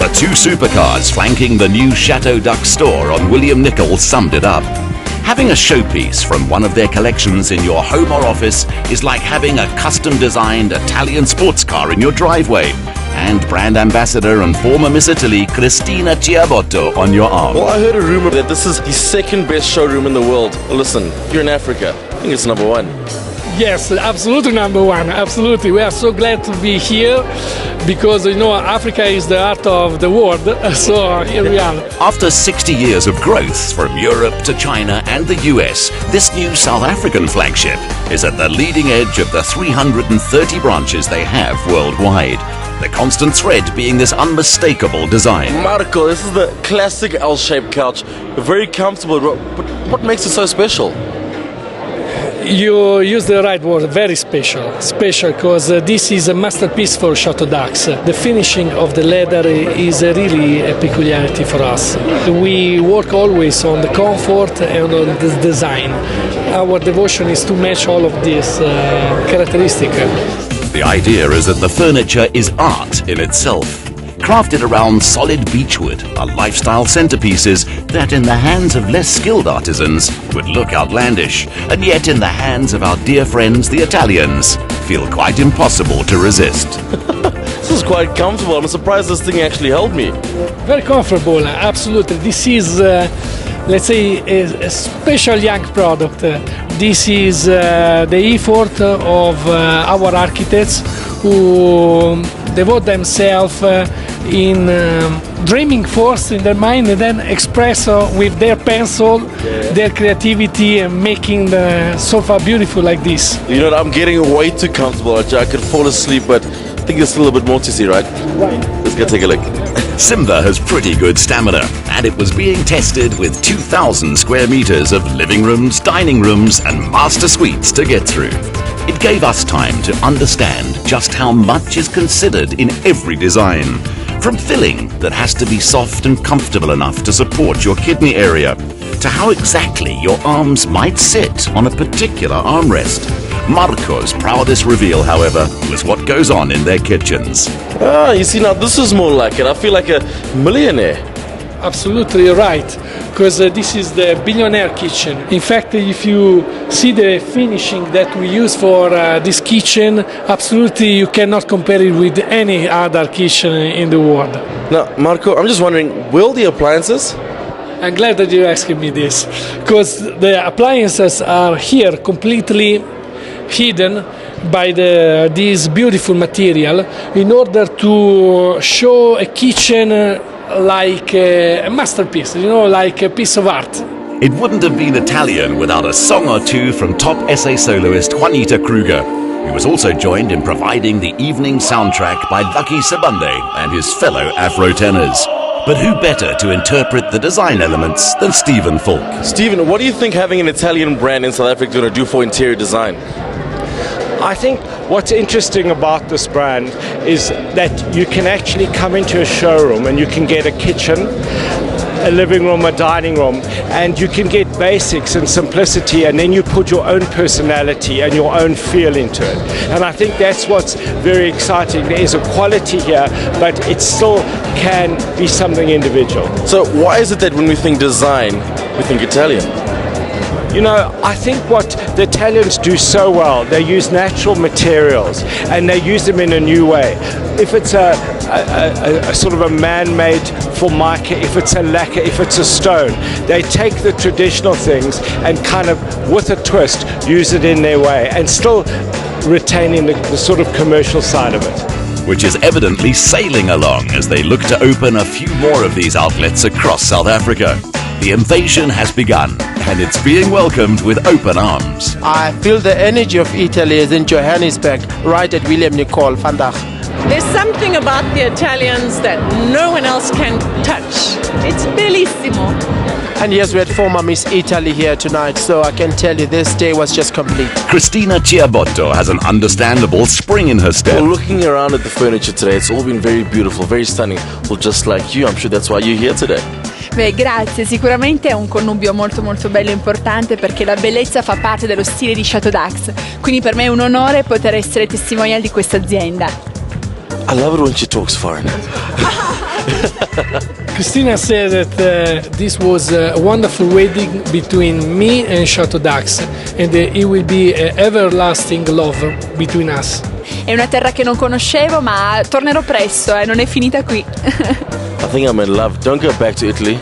The two supercars flanking the new Chateau store on William Nicol summed it up. Having a showpiece from one of their collections in your home or office is like having a custom-designed Italian sports car in your driveway. And brand ambassador and former Miss Italy, Cristina Ciabotto, on your arm. Well, I heard a rumor that this is the second best showroom in the world. Well, listen, you're in Africa. I think it's number one. Yes, absolutely number one. Absolutely. We are so glad to be here because, Africa is the heart of the world. So here we are. After 60 years of growth from Europe to China and the US, this new South African flagship is at the leading edge of the 330 branches they have worldwide. The constant thread being this unmistakable design. Marco, this is the classic L-shaped couch. Very comfortable, but what makes it so special? You use the right word, very special. Special because this is a masterpiece for Chateau. The finishing of the leather is really a peculiarity for us. We work always on the comfort and on the design. Our devotion is to match all of these characteristics. The idea is that the furniture is art in itself. Crafted around solid beechwood are lifestyle centerpieces that in the hands of less skilled artisans would look outlandish, and yet in the hands of our dear friends the Italians feel quite impossible to resist. This is quite comfortable. I'm surprised this thing actually held me. Very comfortable, absolutely. This is, let's say, a special young product. This is the effort of our architects who devote themselves in dreaming first in their mind and then express with their pencil their creativity and making the sofa beautiful like this. You know what, I'm getting way too comfortable. I could fall asleep, but I think there's still a bit more to see, right? Right. Let's go take a look. Simba has pretty good stamina, and it was being tested with 2,000 square meters of living rooms, dining rooms, and master suites to get through. It gave us time to understand just how much is considered in every design. From filling that has to be soft and comfortable enough to support your kidney area, to how exactly your arms might sit on a particular armrest. Marco's proudest reveal, however, was what goes on in their kitchens. Ah, you see, now this is more like it. I feel like a millionaire. Absolutely right, because this is the billionaire kitchen. In fact, if you see the finishing that we use for this kitchen, absolutely you cannot compare it with any other kitchen in the world. Now, Marco, I'm just wondering, will the appliances? I'm glad that you're asking me this, because the appliances are here completely hidden by this beautiful material in order to show a kitchen like a masterpiece, like a piece of art. It wouldn't have been Italian without a song or two from top SA soloist Juanita Kruger, who was also joined in providing the evening soundtrack by Lucky Sabande and his fellow Afro tenors. But who better to interpret the design elements than Stephen Falk? Stephen, what do you think having an Italian brand in South Africa is going to do for interior design? I think what's interesting about this brand is that you can actually come into a showroom and you can get a kitchen, a living room, a dining room, and you can get basics and simplicity, and then you put your own personality and your own feel into it. And I think that's what's very exciting. There is a quality here, but it still can be something individual. So why is it that when we think design, we think Italian? I think what the Italians do so well, they use natural materials and they use them in a new way. If it's a sort of a man-made formica, if it's a lacquer, if it's a stone, they take the traditional things and kind of, with a twist, use it in their way and still retaining the sort of commercial side of it. Which is evidently sailing along as they look to open a few more of these outlets across South Africa. The invasion has begun, and it's being welcomed with open arms. I feel the energy of Italy is in Johannesburg, right at William Nicol vandaag. There's something about the Italians that no one else can touch. It's bellissimo. And yes, we had former Miss Italy here tonight, so I can tell you this day was just complete. Cristina Ciabotto has an understandable spring in her step. Well, looking around at the furniture today, it's all been very beautiful, very stunning. Well, just like you, I'm sure that's why you're here today. Beh, grazie, sicuramente è un connubio molto molto bello e importante perché la bellezza fa parte dello stile di Chateau, quindi per me è un onore poter essere testimonial di questa azienda. I love it when she talks foreign. Christina said that this was a wonderful wedding between me and Chateau and it will be an everlasting love between us. È una terra che non conoscevo, ma tornerò presto, non è finita qui. I think I'm in love. Don't go back to Italy.